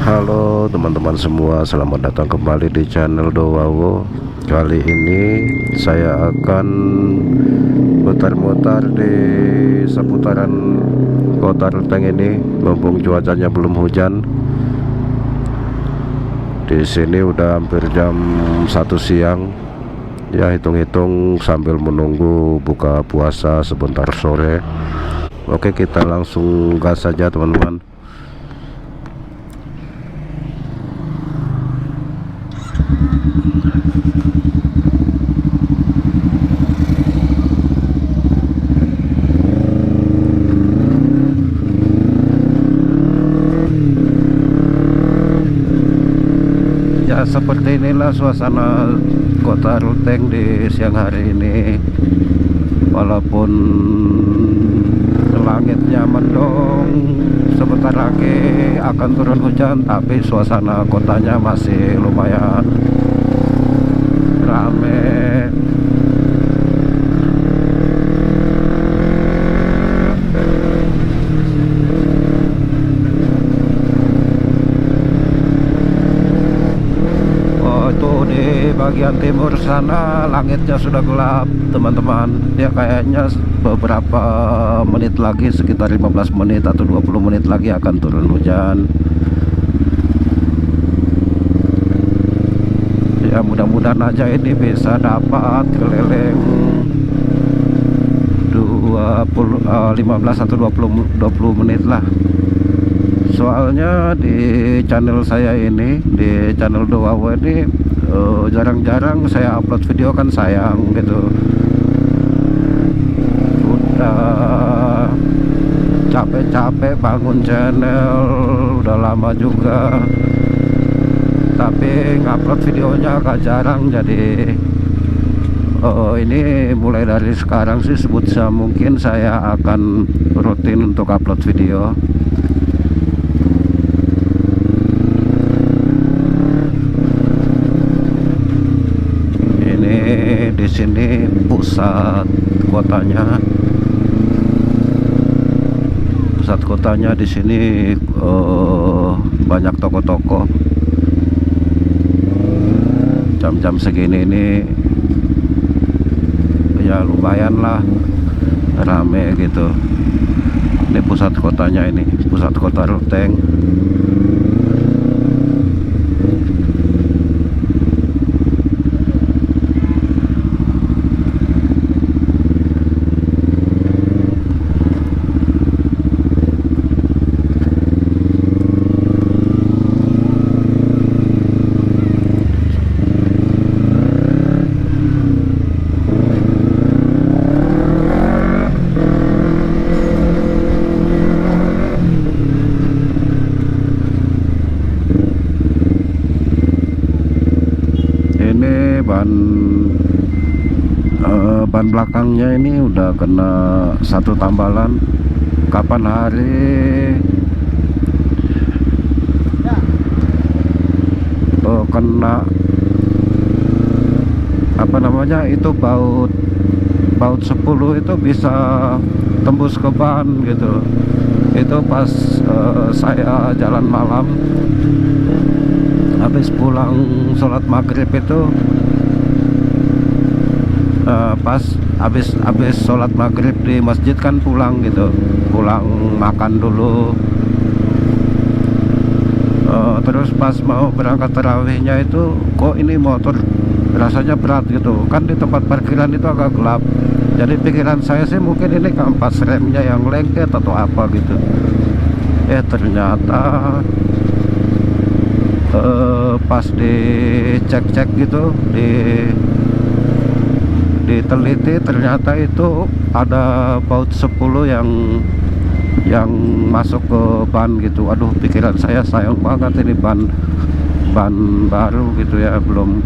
Halo teman-teman semua, selamat datang kembali di channel Dowawo. Kali ini saya akan mutar-mutar di seputaran kota Ruteng ini, mumpung cuacanya belum hujan. Di sini udah hampir jam 1 siang. Ya, hitung-hitung sambil menunggu buka puasa sebentar sore. Oke, kita langsung gas saja teman-teman. Ya, seperti inilah suasana kota Ruteng di siang hari ini. Walaupun langitnya mendung, sebentar lagi akan turun hujan, tapi suasana kotanya masih lumayan rame. Di bagian timur sana langitnya sudah gelap teman-teman. Ya, kayaknya beberapa menit lagi, sekitar 15 menit atau 20 menit lagi akan turun hujan. Ya, mudah-mudahan aja ini bisa dapat keliling 15 atau 20 menit lah. Soalnya di channel saya ini, di channel Dowawo ini, jarang-jarang saya upload video, kan sayang gitu. Udah capek-capek bangun channel, udah lama juga, tapi ngupload videonya agak jarang. Jadi ini mulai dari sekarang sih mungkin saya akan rutin untuk upload video. Di sini pusat kotanya. Pusat kotanya di sini banyak toko-toko. Jam-jam segini ini ya lumayan lah rame gitu. Ini pusat kotanya, ini pusat kota Ruteng. Ban belakangnya ini udah kena satu tambalan. Kapan hari kena apa namanya itu, baut 10 itu bisa tembus ke ban gitu. Itu pas saya jalan malam habis pulang sholat maghrib itu, pas habis sholat maghrib di masjid kan pulang gitu, pulang makan dulu, terus pas mau berangkat tarawihnya itu kok ini motor rasanya berat gitu kan. Di tempat parkiran itu agak gelap, jadi pikiran saya sih mungkin ini kampas remnya yang lengket atau apa gitu. Ternyata pas dicek-cek gitu, diteliti, ternyata itu ada baut 10 yang masuk ke ban gitu. Aduh, pikiran saya sayang banget, ini ban baru gitu ya, belum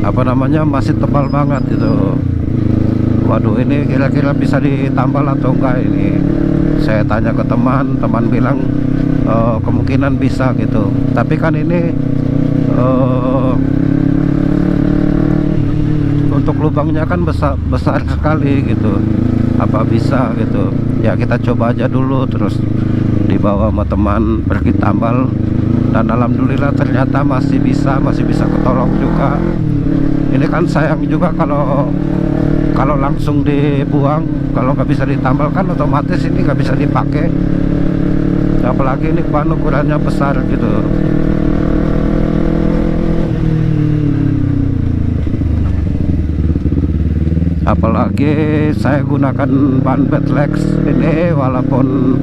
apa namanya, masih tebal banget gitu. Waduh, ini kira-kira bisa ditambal atau enggak ini. Saya tanya ke teman bilang kemungkinan bisa gitu, tapi kan ini untuk lubangnya kan besar sekali gitu. Apa bisa gitu ya, kita coba aja dulu, terus dibawa sama teman pergi tambal, dan alhamdulillah ternyata masih bisa ketolong juga. Ini kan sayang juga kalau langsung dibuang, kalau nggak bisa ditambal kan otomatis ini nggak bisa dipakai, apalagi ini ban ukurannya besar gitu. Apalagi saya gunakan ban Bedlex ini, walaupun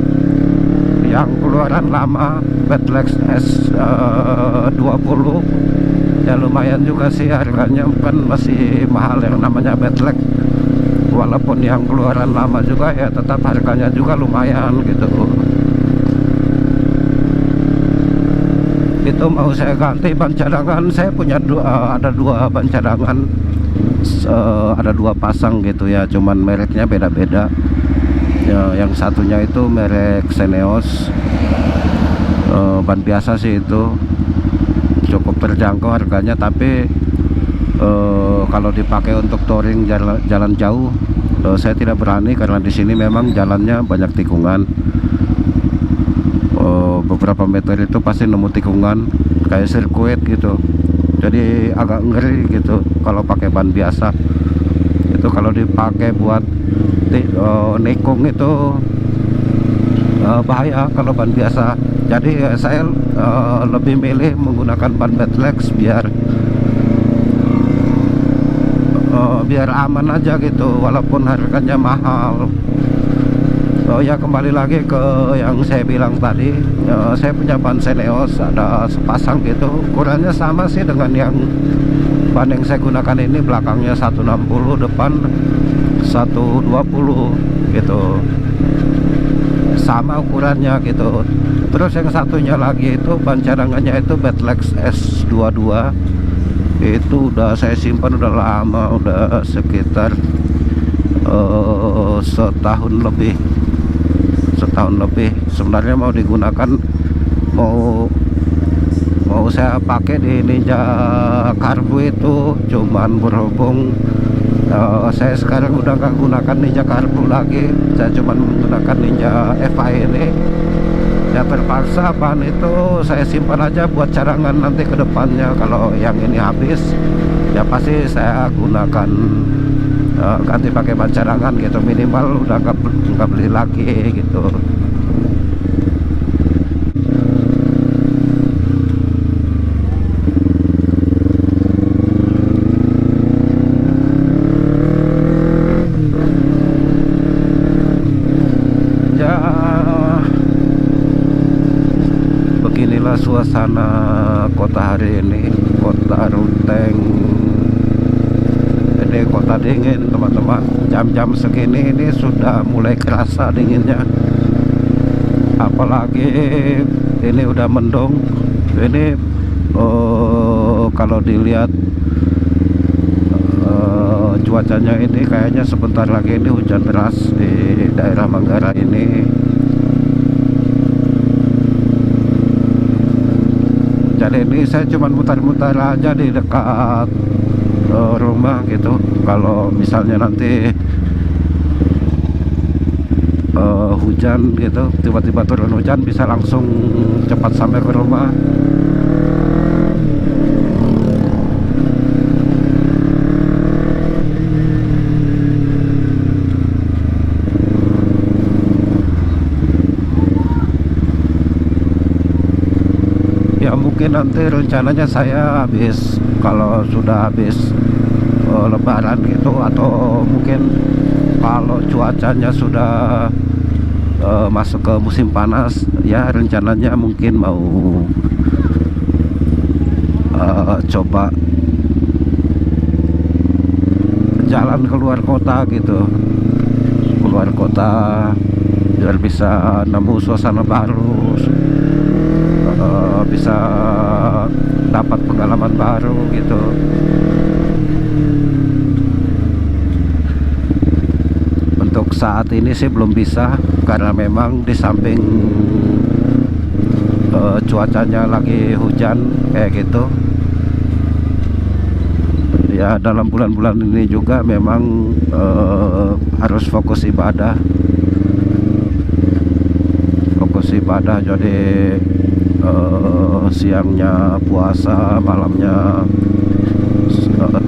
yang keluaran lama Bedlex S20 ya lumayan juga sih harganya, kan masih mahal yang namanya Bedlex. Walaupun yang keluaran lama juga ya tetap harganya juga lumayan gitu. Itu mau saya ganti ban cadangan, saya punya ada dua ban cadangan, ada dua pasang gitu ya, cuman mereknya beda-beda ya. Yang satunya itu merek Xeneos, ban biasa sih, itu cukup terjangkau harganya, tapi kalau dipakai untuk touring jalan jauh saya tidak berani, karena di sini memang jalannya banyak tikungan. Beberapa meter itu pasti nemu tikungan kayak sirkuit gitu, jadi agak ngeri gitu kalau pakai ban biasa. Itu kalau dipakai buat nikung itu bahaya kalau ban biasa. Jadi saya lebih milih menggunakan ban Bedlex biar aman aja gitu, walaupun harganya mahal. Oh ya, kembali lagi ke yang saya bilang tadi, saya punya ban Xeneos ada sepasang gitu, ukurannya sama sih dengan yang ban yang saya gunakan ini. Belakangnya 160, depan 120 gitu, sama ukurannya gitu. Terus yang satunya lagi itu ban cadangannya itu Bedlex S22, itu udah saya simpan udah lama, udah sekitar setahun lebih. Sebenarnya mau digunakan, mau saya pakai di Ninja Karbu itu, cuman berhubung saya sekarang udah nggak gunakan Ninja Karbu lagi, saya cuman menggunakan Ninja FI ini ya. Terpaksa ban itu saya simpan aja buat cadangan nanti ke depannya. Kalau yang ini habis ya pasti saya gunakan ganti pakai ban cadangan gitu, minimal udah nggak beli lagi gitu. Ya beginilah suasana kota hari ini, kota Ruteng. Ini kota dingin teman-teman, jam-jam segini ini sudah mulai kerasa dinginnya. Apalagi ini udah mendung. Ini kalau dilihat cuacanya ini kayaknya sebentar lagi ini hujan deras di daerah Manggarai ini. Jadi ini saya cuma mutar-mutar aja di dekat rumah gitu. Kalau misalnya nanti hujan gitu, tiba-tiba turun hujan, bisa langsung cepat sampai ke rumah. Ya mungkin nanti rencananya saya kalau sudah habis lebaran gitu, atau mungkin kalau cuacanya sudah masuk ke musim panas ya, rencananya mungkin mau coba jalan keluar kota gitu, keluar kota biar bisa nemu suasana baru, bisa dapat pengalaman baru gitu. Untuk saat ini sih belum bisa, karena memang di samping cuacanya lagi hujan kayak gitu ya, dalam bulan-bulan ini juga memang harus fokus ibadah ibadah, jadi siangnya puasa, malamnya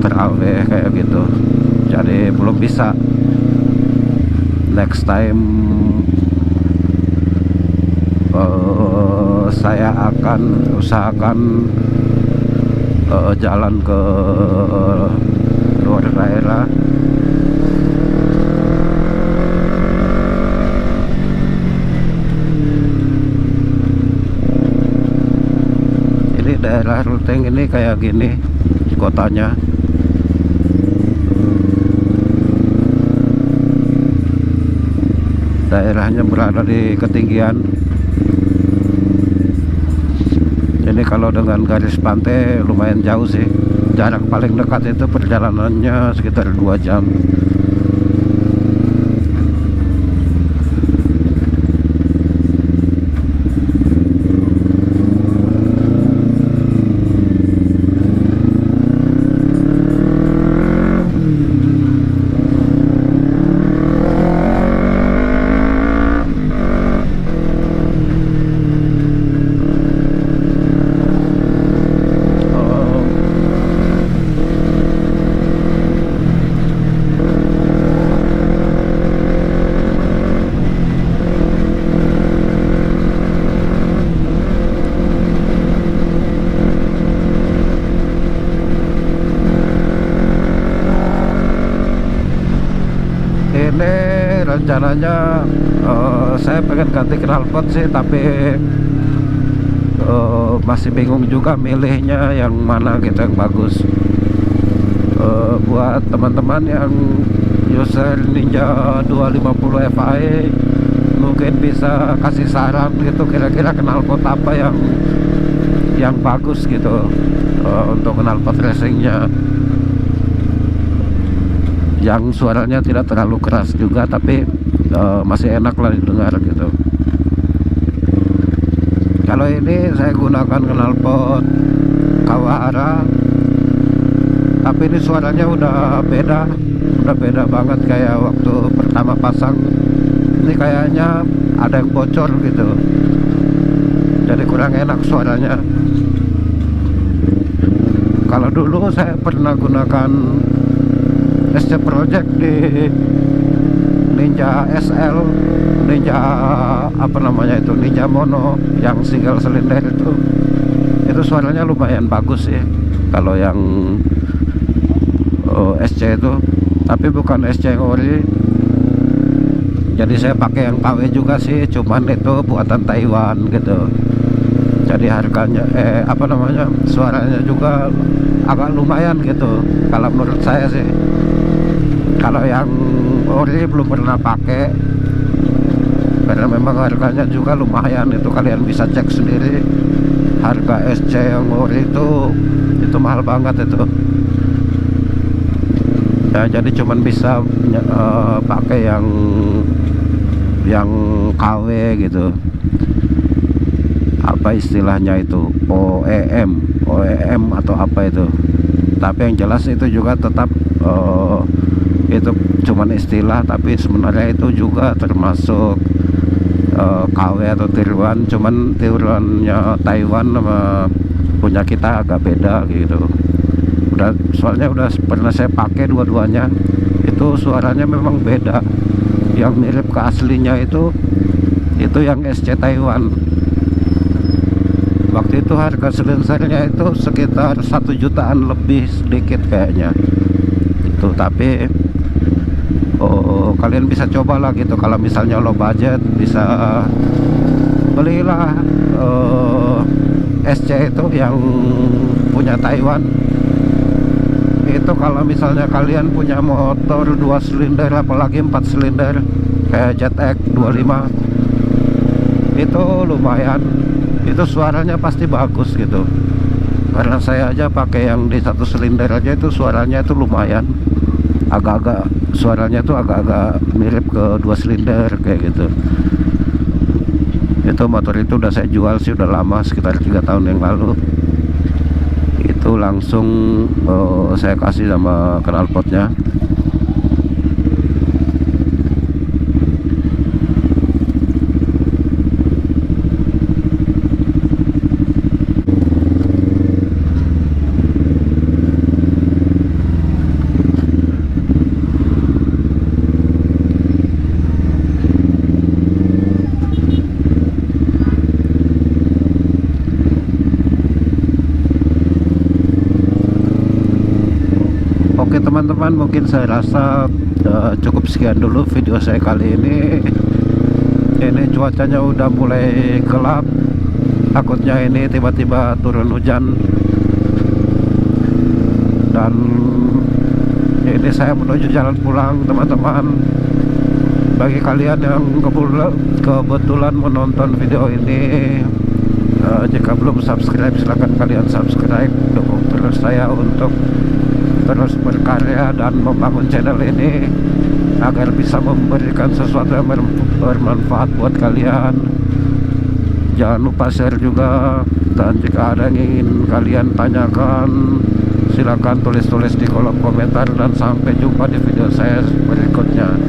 terawih kayak gitu. Jadi belum bisa. Next time saya akan usahakan jalan ke luar daerah. Ini daerah Ruteng ini kayak gini kotanya. Daerahnya berada di ketinggian. Ini kalau dengan garis pantai lumayan jauh sih. Jarak paling dekat itu perjalanannya sekitar 2 jam. Ini rencananya saya pengen ganti knalpot sih, tapi masih bingung juga milihnya yang mana gitu yang bagus. Buat teman-teman yang user Ninja 250 Fi mungkin bisa kasih saran gitu, kira-kira knalpot apa yang bagus gitu untuk knalpot racingnya, yang suaranya tidak terlalu keras juga tapi masih enak lah didengar gitu. Kalau ini saya gunakan knalpot Kawahara, tapi ini suaranya udah beda banget kayak waktu pertama pasang. Ini kayaknya ada yang bocor gitu, jadi kurang enak suaranya. Kalau dulu saya pernah gunakan SC Project di Ninja SL, Ninja apa namanya itu, Ninja Mono yang single silinder itu suaranya lumayan bagus sih kalau yang SC itu, tapi bukan SC yang ori. Jadi saya pakai yang KW juga sih, cuman itu buatan Taiwan gitu. Jadi harganya apa namanya, suaranya juga agak lumayan gitu kalau menurut saya sih. Kalau yang ori belum pernah pakai, karena memang harganya juga lumayan. Itu kalian bisa cek sendiri, harga SC yang ori itu mahal banget itu ya. Jadi cuman bisa pakai yang KW gitu, apa istilahnya itu, OEM atau apa itu. Tapi yang jelas itu juga tetap itu cuman istilah, tapi sebenarnya itu juga termasuk KW atau Tier 1, cuman Tier 1-nya Taiwan sama punya kita agak beda gitu. Soalnya udah pernah saya pakai dua-duanya, itu suaranya memang beda. Yang mirip ke aslinya itu yang SC Taiwan. Waktu itu harga silinsernya itu sekitar 1 jutaan lebih sedikit kayaknya itu. Tapi kalian bisa coba lah gitu, kalau misalnya low budget bisa belilah SC itu yang punya Taiwan. Itu kalau misalnya kalian punya motor 2 silinder apalagi 4 silinder kayak ZX 25, itu lumayan, itu suaranya pasti bagus gitu. Karena saya aja pakai yang di 1 silinder aja itu suaranya itu lumayan, agak-agak suaranya tuh agak-agak mirip ke 2 silinder kayak gitu. Itu motor itu udah saya jual sih, udah lama, sekitar 3 tahun yang lalu. Itu langsung saya kasih sama knalpotnya. teman-teman, mungkin saya rasa cukup sekian dulu video saya kali ini. Ini cuacanya udah mulai gelap, takutnya ini tiba-tiba turun hujan. Dan ini saya menuju jalan pulang teman-teman. Bagi kalian yang kebetulan menonton video ini, jika belum subscribe silahkan kalian subscribe, dukung terus saya untuk terus berkarya dan membangun channel ini agar bisa memberikan sesuatu yang bermanfaat buat kalian. Jangan lupa share juga, dan jika ada yang ingin kalian tanyakan silakan tulis-tulis di kolom komentar, dan sampai jumpa di video saya berikutnya.